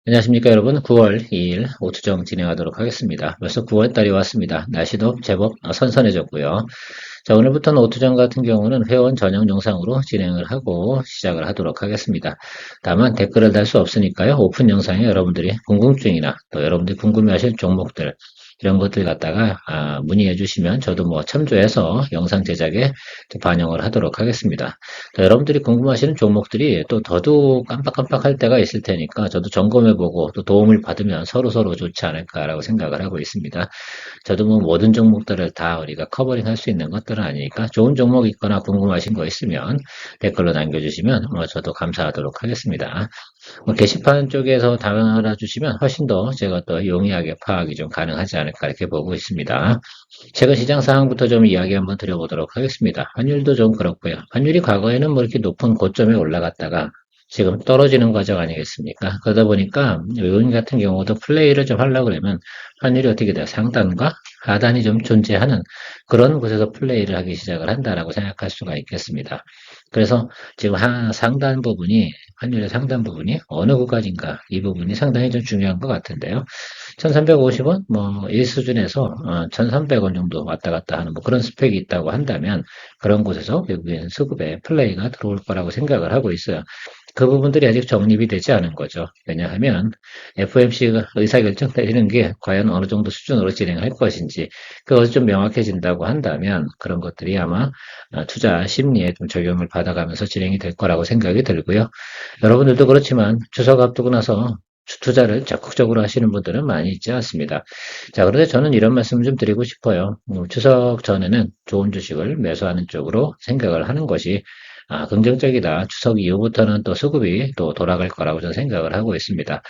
안녕하십니까 여러분. 9월 2일 오투정 진행하도록 하겠습니다. 벌써 9월 달이 왔습니다. 날씨도 제법 선선해졌고요. 자, 오늘부터는 오투정 같은 경우는 회원 전용 영상으로 진행을 하고 시작을 하도록 하겠습니다. 다만 댓글을 달 수 없으니까요. 오픈 영상에 여러분들이 궁금증이나 또 여러분들이 궁금해하실 종목들 이런 것들 갖다가 문의해 주시면 저도 뭐 참조해서 영상 제작에 반영을 하도록 하겠습니다. 여러분들이 궁금하시는 종목들이 또 더더욱 깜빡깜빡할 때가 있을 테니까 저도 점검해보고 또 도움을 받으면 서로서로 좋지 않을까라고 생각을 하고 있습니다. 저도 뭐 모든 종목들을 다 우리가 커버링 할 수 있는 것들은 아니니까 좋은 종목 있거나 궁금하신 거 있으면 댓글로 남겨주시면 저도 감사하도록 하겠습니다. 게시판 쪽에서 달아주시면 훨씬 더 제가 또 용이하게 파악이 좀 가능하지 않을까 이렇게 보고 있습니다. 최근 시장 상황부터 좀 이야기 한번 드려보도록 하겠습니다. 환율도 좀 그렇고요. 환율이 과거에는 뭐 이렇게 높은 고점에 올라갔다가 지금 떨어지는 과정 아니겠습니까? 그러다 보니까 외국인 같은 경우도 플레이를 좀 하려고 그러면 환율이 어떻게 돼요? 상단과 하단이 좀 존재하는 그런 곳에서 플레이를 하기 시작을 한다라고 생각할 수가 있겠습니다. 그래서 지금 상단 부분이 환율의 상단 부분이 어느 구간인가 이 부분이 상당히 좀 중요한 것 같은데요. 1350원 뭐 이 수준에서 1300원 정도 왔다 갔다 하는 뭐 그런 스펙이 있다고 한다면 그런 곳에서 외국인 수급의 플레이가 들어올 거라고 생각을 하고 있어요. 그 부분들이 아직 정립이 되지 않은 거죠. 왜냐하면 FOMC가 의사결정 내리는 게 과연 어느 정도 수준으로 진행할 것인지 그것이 좀 명확해진다고 한다면 그런 것들이 아마 투자 심리에 좀 적용을 받아가면서 진행이 될 거라고 생각이 들고요. 여러분들도 그렇지만 추석 앞두고 나서 투자를 적극적으로 하시는 분들은 많이 있지 않습니다. 자, 그런데 저는 이런 말씀을 좀 드리고 싶어요. 추석 전에는 좋은 주식을 매수하는 쪽으로 생각을 하는 것이 긍정적이다. 추석 이후부터는 또 수급이 또 돌아갈 거라고 저는 생각을 하고 있습니다.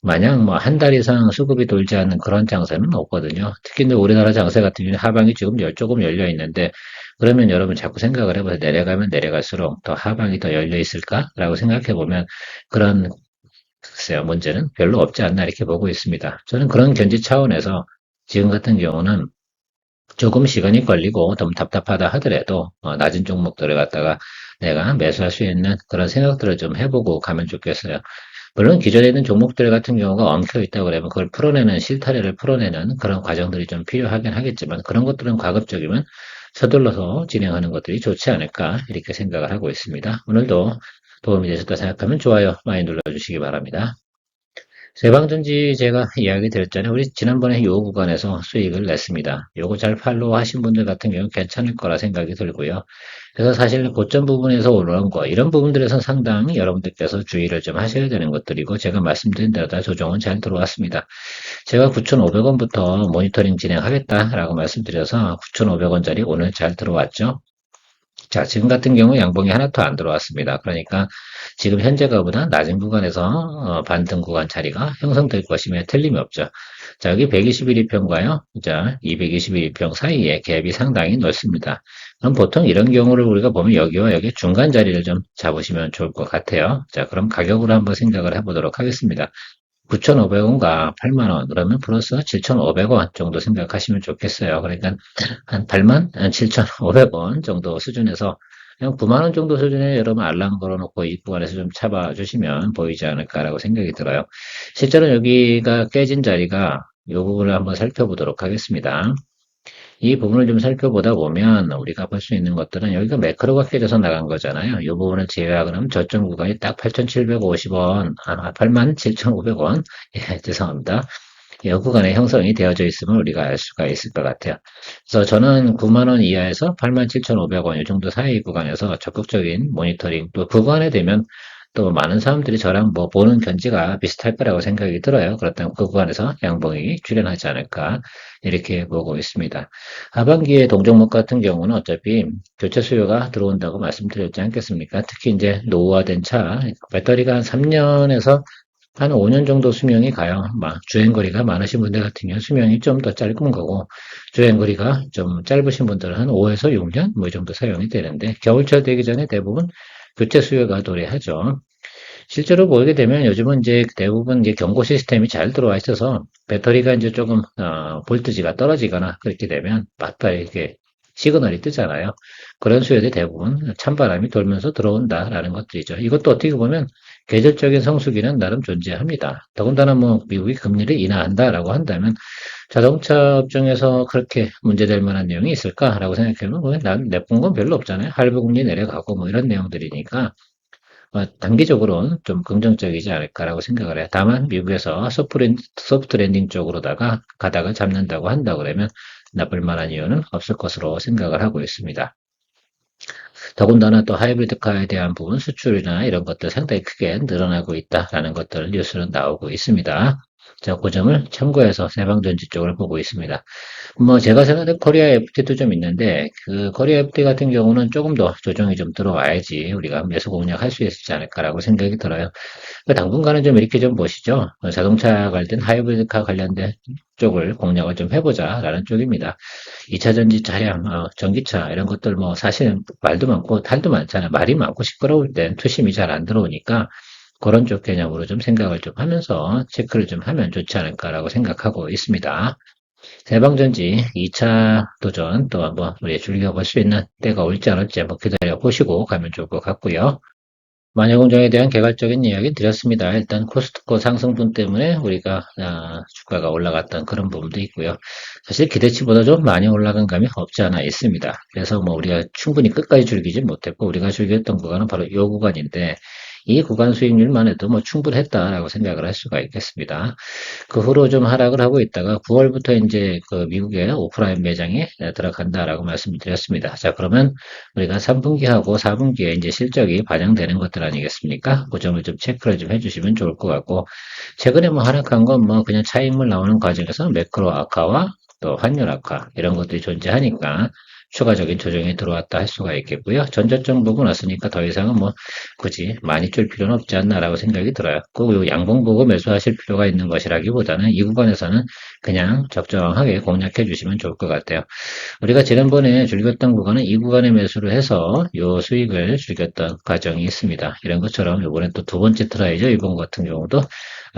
마냥 뭐 한 달 이상 수급이 돌지 않는 그런 장세는 없거든요. 특히 이제 우리나라 장세 같은 경우는 하방이 지금 조금 열려 있는데 그러면 여러분 자꾸 생각을 해보세요. 내려가면 내려갈수록 더 하방이 더 열려 있을까라고 생각해 보면 그런 글쎄요 문제는 별로 없지 않나 이렇게 보고 있습니다. 저는 그런 견지 차원에서 지금 같은 경우는 조금 시간이 걸리고 좀 답답하다 하더라도 낮은 종목들을 갖다가 내가 매수할 수 있는 그런 생각들을 좀 해보고 가면 좋겠어요. 물론 기존에 있는 종목들 같은 경우가 엉켜 있다고 그러면 그걸 풀어내는 실타래를 풀어내는 그런 과정들이 좀 필요하긴 하겠지만 그런 것들은 가급적이면 서둘러서 진행하는 것들이 좋지 않을까 이렇게 생각을 하고 있습니다. 오늘도 도움이 되셨다 생각하면 좋아요 많이 눌러주시기 바랍니다. 세방전지 제가 이야기 드렸잖아요. 우리 지난번에 요 구간에서 수익을 냈습니다. 요거 잘 팔로우 하신 분들 같은 경우는 괜찮을 거라 생각이 들고요. 그래서 사실 고점 부분에서 올라온 거, 이런 부분들에서 상당히 여러분들께서 주의를 좀 하셔야 되는 것들이고, 제가 말씀드린 대로 다 조정은 잘 들어왔습니다. 제가 9,500원부터 모니터링 진행하겠다라고 말씀드려서 9,500원짜리 오늘 잘 들어왔죠. 자, 지금 같은 경우 양봉이 하나도 안 들어왔습니다. 그러니까 지금 현재가보다 낮은 구간에서 반등 구간 자리가 형성될 것임에 틀림이 없죠. 자, 여기 121일평과요. 자, 221일평 사이에 갭이 상당히 넓습니다. 그럼 보통 이런 경우를 우리가 보면 여기와 여기 중간 자리를 좀 잡으시면 좋을 것 같아요. 자, 그럼 가격으로 한번 생각을 해보도록 하겠습니다. 9,500원과 8만원, 그러면 플러스 7,500원 정도 생각하시면 좋겠어요. 그러니까 한 8만 7,500원 정도 수준에서 그냥 9만원 정도 수준에 여러분 알람 걸어놓고 이 구간에서 좀 잡아주시면 보이지 않을까라고 생각이 들어요. 실제로 여기가 깨진 자리가 이 부분을 한번 살펴보도록 하겠습니다. 이 부분을 좀 살펴보다 보면 우리가 볼 수 있는 것들은 여기가 매크로가 깨져서 나간 거잖아요. 이 부분을 제외하고 나면 저점 구간이 딱 8,750원, 87,500원. 예, 죄송합니다. 이 구간에 형성이 되어져 있으면 우리가 알 수가 있을 것 같아요. 그래서 저는 9만 원 이하에서 87,500원 이 정도 사이 구간에서 적극적인 모니터링 또 그 구간에 되면 또 많은 사람들이 저랑 뭐 보는 견지가 비슷할 거라고 생각이 들어요. 그렇다면 그 구간에서 양봉이 출현하지 않을까 이렇게 보고 있습니다. 하반기에 동종목 같은 경우는 어차피 교체 수요가 들어온다고 말씀드렸지 않겠습니까? 특히 이제 노후화된 차 배터리가 한 3년에서 한 5년 정도 수명이 가요. 주행거리가 많으신 분들 같은 경우 수명이 좀 더 짧은 거고, 주행거리가 좀 짧으신 분들은 한 5에서 6년? 뭐 이 정도 사용이 되는데, 겨울철 되기 전에 대부분 교체 수요가 도래하죠. 실제로 보게 되면 요즘은 이제 대부분 이제 경고 시스템이 잘 들어와 있어서 배터리가 이제 조금, 볼트지가 떨어지거나 그렇게 되면 맞발 이렇게 시그널이 뜨잖아요. 그런 수요들이 대부분 찬바람이 돌면서 들어온다라는 것들이죠. 이것도 어떻게 보면 계절적인 성수기는 나름 존재합니다. 더군다나 뭐 미국이 금리를 인하한다라고 한다면 자동차 업종에서 그렇게 문제될 만한 내용이 있을까라고 생각해보면 난 내쁜 건 별로 없잖아요. 할부 금리 내려가고 뭐 이런 내용들이니까 단기적으로는 좀 긍정적이지 않을까라고 생각을 해요. 다만 미국에서 소프트 랜딩 쪽으로다가 가닥을 잡는다고 한다 그러면 나쁠 만한 이유는 없을 것으로 생각을 하고 있습니다. 더군다나 또 하이브리드카에 대한 부분 수출이나 이런 것들 상당히 크게 늘어나고 있다라는 것들 뉴스는 나오고 있습니다. 자, 그 점을 참고해서 세방전지 쪽을 보고 있습니다. 뭐 제가 생각하는 코리아 FT도 좀 있는데 그 코리아 FT 같은 경우는 조금 더 조정이 좀 들어와야지 우리가 매수 공략할 수 있지 않을까라고 생각이 들어요. 당분간은 좀 이렇게 좀 보시죠. 자동차 관련 하이브리드카 관련된 쪽을 공략을 좀 해보자라는 쪽입니다. 2차 전지 차량, 전기차 이런 것들 뭐 사실은 말도 많고 탈도 많잖아요. 말이 많고 시끄러울 땐 투심이 잘 안 들어오니까 그런 쪽 개념으로 좀 생각을 좀 하면서 체크를 좀 하면 좋지 않을까라고 생각하고 있습니다. 대방전지 2차 도전 또 한번 우리 즐겨볼 수 있는 때가 올지 안 올지 한번 기다려 보시고 가면 좋을 것 같고요. 마녀공장에 대한 개괄적인 이야기 드렸습니다. 일단 코스트코 상승분 때문에 우리가 주가가 올라갔던 그런 부분도 있고요. 사실 기대치보다 좀 많이 올라간 감이 없지 않아 있습니다. 그래서 뭐 우리가 충분히 끝까지 즐기지 못했고 우리가 즐겼던 구간은 바로 이 구간인데 이 구간 수익률만 해도 뭐 충분했다라고 생각을 할 수가 있겠습니다. 그 후로 좀 하락을 하고 있다가 9월부터 이제 그 미국의 오프라인 매장에 들어간다라고 말씀드렸습니다. 자, 그러면 우리가 3분기하고 4분기에 이제 실적이 반영되는 것들 아니겠습니까? 그 점을 좀 체크를 좀 해주시면 좋을 것 같고, 최근에 뭐 하락한 건 뭐 그냥 차익물 나오는 과정에서 매크로 악화와 또 환율 악화 이런 것들이 존재하니까 추가적인 조정이 들어왔다 할 수가 있겠고요. 전저점 부분 왔으니까 더 이상은 뭐 굳이 많이 줄 필요는 없지 않나라고 생각이 들어요. 그 양봉 보고 매수하실 필요가 있는 것이라기보다는 이 구간에서는 그냥 적정하게 공략해 주시면 좋을 것 같아요. 우리가 지난번에 즐겼던 구간은 이 구간에 매수를 해서 요 수익을 즐겼던 과정이 있습니다. 이런 것처럼 이번에 또 두 번째 트라이죠. 이번 같은 경우도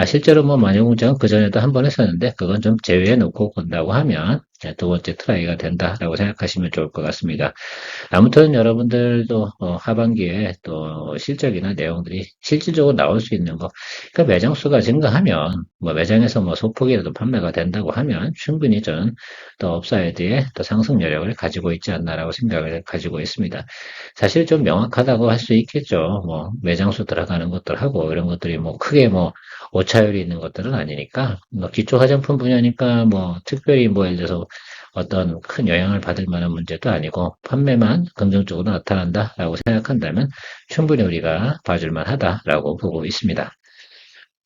실제로 뭐 만용공장은 그전에도 한 번 했었는데 그건 좀 제외해 놓고 본다고 하면 두 번째 트라이가 된다라고 생각하시면 좋을 것 같습니다. 아무튼 여러분들도 하반기에 또 실적이나 내용들이 실질적으로 나올 수 있는 거, 그러니까 매장 수가 증가하면 뭐 매장에서 뭐 소폭이라도 판매가 된다고 하면 충분히 저는 또 업사이드에 또 상승 여력을 가지고 있지 않나라고 생각을 가지고 있습니다. 사실 좀 명확하다고 할 수 있겠죠. 뭐 매장 수 들어가는 것들하고 이런 것들이 뭐 크게 뭐 오차율이 있는 것들은 아니니까 뭐 기초 화장품 분야니까 뭐 특별히 뭐 예를 들어서 어떤 큰 영향을 받을 만한 문제도 아니고 판매만 긍정적으로 나타난다라고 생각한다면 충분히 우리가 봐줄만 하다라고 보고 있습니다.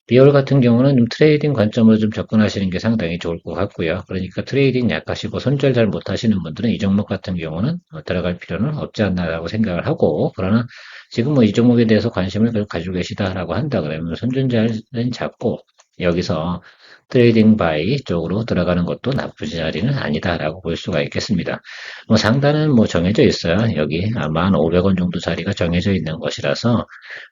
비올 같은 경우는 좀 트레이딩 관점으로 좀 접근하시는 게 상당히 좋을 것 같고요. 그러니까 트레이딩 약하시고 손절 잘 못하시는 분들은 이 종목 같은 경우는 들어갈 필요는 없지 않나라고 생각을 하고, 그러나 지금 뭐 이 종목에 대해서 관심을 가지고 계시다라고 한다 그러면 손절은 잡고 여기서 트레이딩 바이 쪽으로 들어가는 것도 나쁘지 자리는 아니다라고 볼 수가 있겠습니다. 뭐 상단은 뭐 정해져 있어요. 여기 1,500원 정도 자리가 정해져 있는 것이라서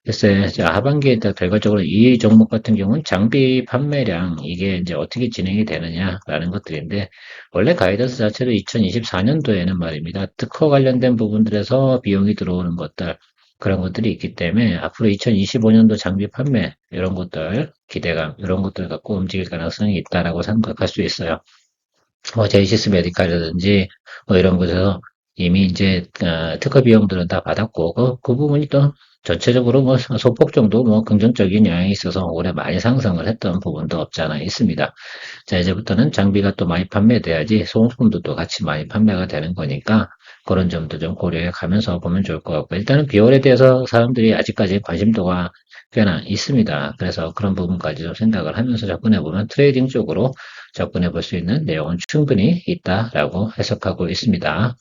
글쎄 하반기에 결과적으로 이 종목 같은 경우는 장비 판매량 이게 이제 어떻게 진행이 되느냐라는 것들인데 원래 가이던스 자체도 2024년도에는 말입니다. 특허 관련된 부분들에서 비용이 들어오는 것들 그런 것들이 있기 때문에 앞으로 2025년도 장비 판매 이런 것들 기대감 이런 것들 갖고 움직일 가능성이 있다라고 생각할 수 있어요. 제이시스 메디칼이라든지 뭐 이런 곳에서 이미 이제 특허 비용들은 다 받았고 그 부분이 또 전체적으로 뭐 소폭 정도 뭐 긍정적인 영향이 있어서 올해 많이 상승을 했던 부분도 없지 않아 있습니다. 자, 이제부터는 장비가 또 많이 판매돼야지 소모품도 또 같이 많이 판매가 되는 거니까 그런 점도 좀 고려해 가면서 보면 좋을 것 같고 일단은 비올에 대해서 사람들이 아직까지 관심도가 꽤나 있습니다. 그래서 그런 부분까지 좀 생각을 하면서 접근해 보면 트레이딩 쪽으로 접근해 볼 수 있는 내용은 충분히 있다라고 해석하고 있습니다.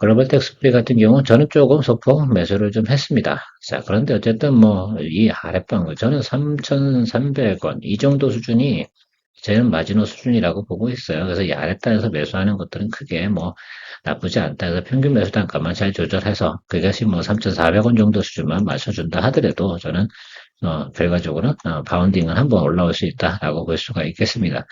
글로벌 텍스프리 같은 경우는 저는 조금 소폭 매수를 좀 했습니다. 자, 그런데 어쨌든 뭐 이 아랫방을 저는 3,300원 이 정도 수준이 저는 마지노 수준이라고 보고 있어요. 그래서 이 아랫단에서 매수하는 것들은 크게 뭐 나쁘지 않다. 그래서 평균 매수 단가만 잘 조절해서 그것이 뭐 3,400원 정도 수준만 맞춰준다 하더라도 저는 결과적으로 바운딩은 한번 올라올 수 있다라고 볼 수가 있겠습니다.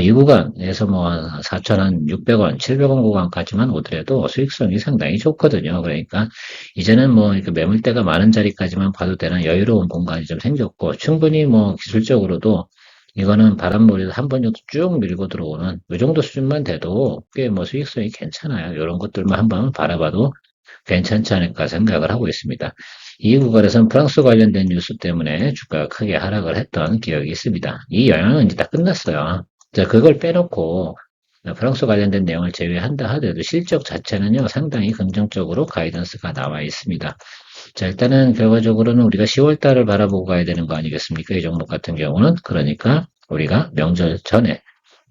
이 구간에서 뭐 4,600원, 700원 구간까지만 오더라도 수익성이 상당히 좋거든요. 그러니까 이제는 뭐 이렇게 매물대가 많은 자리까지만 봐도 되는 여유로운 공간이 좀 생겼고 충분히 뭐 기술적으로도 이거는 바람몰이를 한 번 정도 쭉 밀고 들어오는 이 정도 수준만 돼도 꽤 뭐 수익성이 괜찮아요. 이런 것들만 한번 바라봐도 괜찮지 않을까 생각을 하고 있습니다. 이 구간에서는 프랑스 관련된 뉴스 때문에 주가가 크게 하락을 했던 기억이 있습니다. 이 영향은 이제 다 끝났어요. 자, 그걸 빼놓고 프랑스 관련된 내용을 제외한다 하더라도 실적 자체는요, 상당히 긍정적으로 가이던스가 나와 있습니다. 자, 일단은 결과적으로는 우리가 10월 달을 바라보고 가야 되는 거 아니겠습니까? 이 종목 같은 경우는. 그러니까 우리가 명절 전에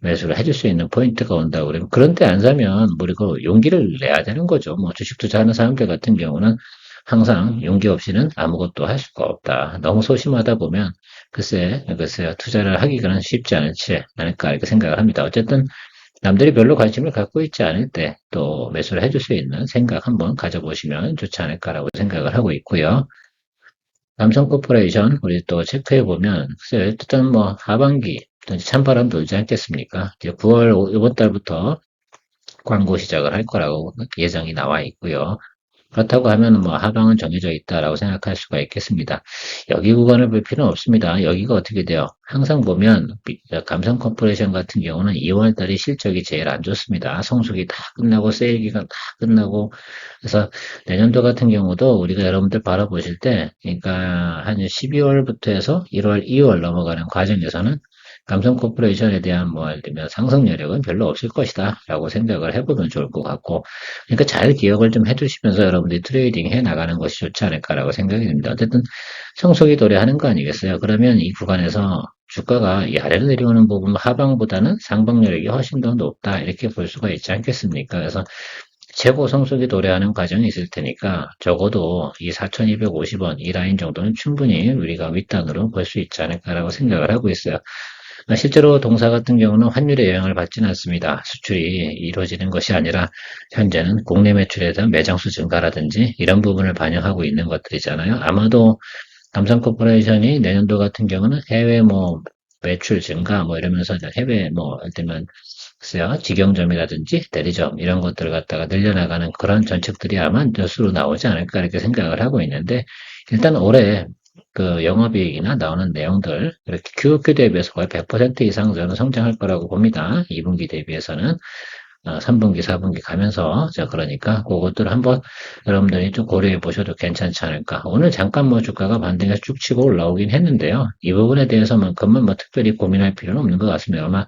매수를 해줄 수 있는 포인트가 온다고 그러면 그런데 안 사면 우리가 용기를 내야 되는 거죠. 뭐 주식 투자하는 사람들 같은 경우는 항상 용기 없이는 아무것도 할 수가 없다. 너무 소심하다 보면 글쎄요 투자를 하기가 쉽지 않지 않을까 이렇게 생각을 합니다. 어쨌든 남들이 별로 관심을 갖고 있지 않을 때 또 매수를 해줄 수 있는 생각 한번 가져보시면 좋지 않을까라고 생각을 하고 있고요. 삼성 코퍼레이션 우리 또 체크해 보면 글쎄요 일단 뭐 하반기 찬바람 돌지 않겠습니까? 이제 9월 이번 달부터 광고 시작을 할 거라고 예정이 나와 있고요. 그렇다고 하면 뭐 하방은 정해져 있다라고 생각할 수가 있겠습니다. 여기 구간을 볼 필요는 없습니다. 여기가 어떻게 돼요? 항상 보면 감성 코퍼레이션 같은 경우는 2월 달이 실적이 제일 안 좋습니다. 성수기 다 끝나고 세일 기간 다 끝나고 그래서 내년도 같은 경우도 우리가 여러분들 바라보실 때 그러니까 한 12월부터 해서 1월, 2월 넘어가는 과정에서는 감성 코퍼레이션에 대한 뭐 예를 들면 상승 여력은 별로 없을 것이다 라고 생각을 해보면 좋을 것 같고 그러니까 잘 기억을 좀 해두시면서 여러분들이 트레이딩 해 나가는 것이 좋지 않을까라고 생각이 듭니다. 어쨌든 성속이 도래하는 거 아니겠어요? 그러면 이 구간에서 주가가 이 아래로 내려오는 부분 하방보다는 상방 여력이 훨씬 더 높다 이렇게 볼 수가 있지 않겠습니까? 그래서 최고 성속이 도래하는 과정이 있을 테니까 적어도 이 4,250원 이 라인 정도는 충분히 우리가 윗단으로 볼 수 있지 않을까라고 생각을 하고 있어요. 실제로 동사 같은 경우는 환율의 영향을 받지는 않습니다. 수출이 이루어지는 것이 아니라 현재는 국내 매출에 대한 매장수 증가라든지 이런 부분을 반영하고 있는 것들이잖아요. 아마도 삼성 코퍼레이션이 내년도 같은 경우는 해외 뭐 매출 증가 뭐 이러면서 해외 뭐 예를 들면 글쎄요 직영점이라든지 대리점 이런 것들을 갖다가 늘려나가는 그런 전책들이 아마 뉴스로 나오지 않을까 이렇게 생각을 하고 있는데 일단 올해 그 영업이익이나 나오는 내용들 이렇게 QOQ 대비해서 거의 100% 이상 저는 성장할 거라고 봅니다. 2분기 대비해서는 3분기, 4분기 가면서 자 그러니까 그것들 한번 여러분들이 좀 고려해 보셔도 괜찮지 않을까. 오늘 잠깐 뭐 주가가 반등해서 쭉 치고 올라오긴 했는데요. 이 부분에 대해서만큼은 뭐 특별히 고민할 필요는 없는 것 같습니다. 아마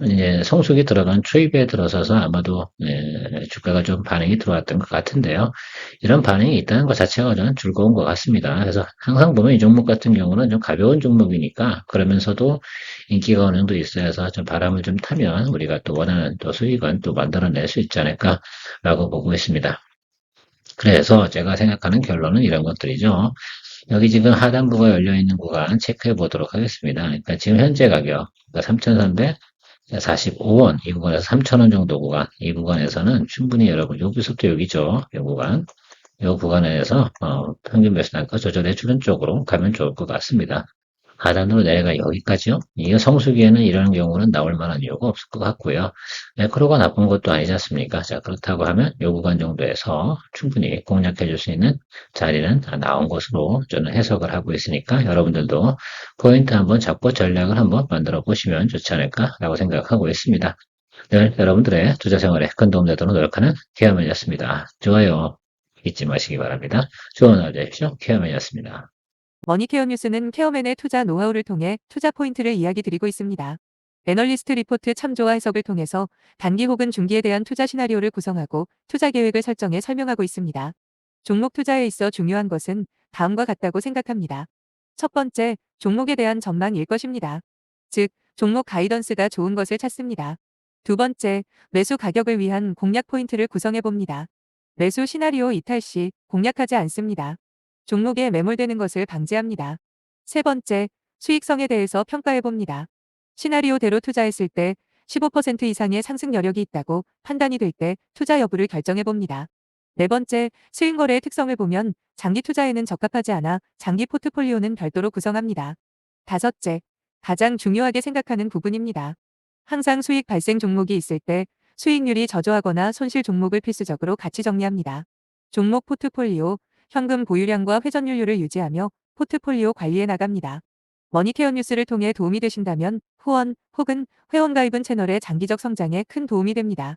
이제 성수기 들어간 초입에 들어서서 아마도 주가가 좀 반응이 들어왔던 것 같은데요. 이런 반응이 있다는 것 자체가 저는 즐거운 것 같습니다. 그래서 항상 보면 이 종목 같은 경우는 좀 가벼운 종목이니까 그러면서도 인기가 어느 정도 있어야 해서 좀 바람을 좀 타면 우리가 또 원하는 또 수익은 또 만들어낼 수 있지 않을까라고 보고 있습니다. 그래서 제가 생각하는 결론은 이런 것들이죠. 여기 지금 하단부가 열려있는 구간 체크해 보도록 하겠습니다. 그러니까 지금 현재 가격 3,345원 이 구간에서 3,000원 정도 구간 이 구간에서는 충분히 여러분 여기서부터 여기죠. 이 구간 이 구간에서 평균 매수 단가 조절해 주는 쪽으로 가면 좋을 것 같습니다. 하단으로 내려가 여기까지요. 이게 성수기에는 이런 경우는 나올 만한 이유가 없을 것 같고요. 매크로가 나쁜 것도 아니지 않습니까? 자, 그렇다고 하면 요 구간 정도에서 충분히 공략해 줄 수 있는 자리는 다 나온 것으로 저는 해석을 하고 있으니까 여러분들도 포인트 한번 잡고 전략을 한번 만들어 보시면 좋지 않을까라고 생각하고 있습니다. 늘 여러분들의 투자 생활에 큰 도움 되도록 노력하는 케어맨이었습니다. 좋아요 잊지 마시기 바랍니다. 좋은 하루 되십시오. 케어맨이었습니다. 머니케어 뉴스는 케어맨의 투자 노하우를 통해 투자 포인트를 이야기 드리고 있습니다. 애널리스트 리포트 참조와 해석을 통해서 단기 혹은 중기에 대한 투자 시나리오를 구성하고 투자 계획을 설정해 설명하고 있습니다. 종목 투자에 있어 중요한 것은 다음과 같다고 생각합니다. 첫 번째, 종목에 대한 전망일 것입니다. 즉, 종목 가이던스가 좋은 것을 찾습니다. 두 번째, 매수 가격을 위한 공략 포인트를 구성해 봅니다. 매수 시나리오 이탈 시 공략하지 않습니다. 종목에 매몰되는 것을 방지합니다. 세 번째, 수익성에 대해서 평가해 봅니다. 시나리오대로 투자했을 때 15% 이상의 상승 여력이 있다고 판단이 될 때 투자 여부를 결정해 봅니다. 네 번째, 수익 거래의 특성을 보면 장기 투자에는 적합하지 않아 장기 포트폴리오는 별도로 구성합니다. 다섯째, 가장 중요하게 생각하는 부분입니다. 항상 수익 발생 종목이 있을 때 수익률이 저조하거나 손실 종목을 필수적으로 같이 정리합니다. 종목 포트폴리오, 현금 보유량과 회전율을 유지하며 포트폴리오 관리해 나갑니다. 머니케어 뉴스를 통해 도움이 되신다면 후원 혹은 회원 가입은 채널의 장기적 성장에 큰 도움이 됩니다.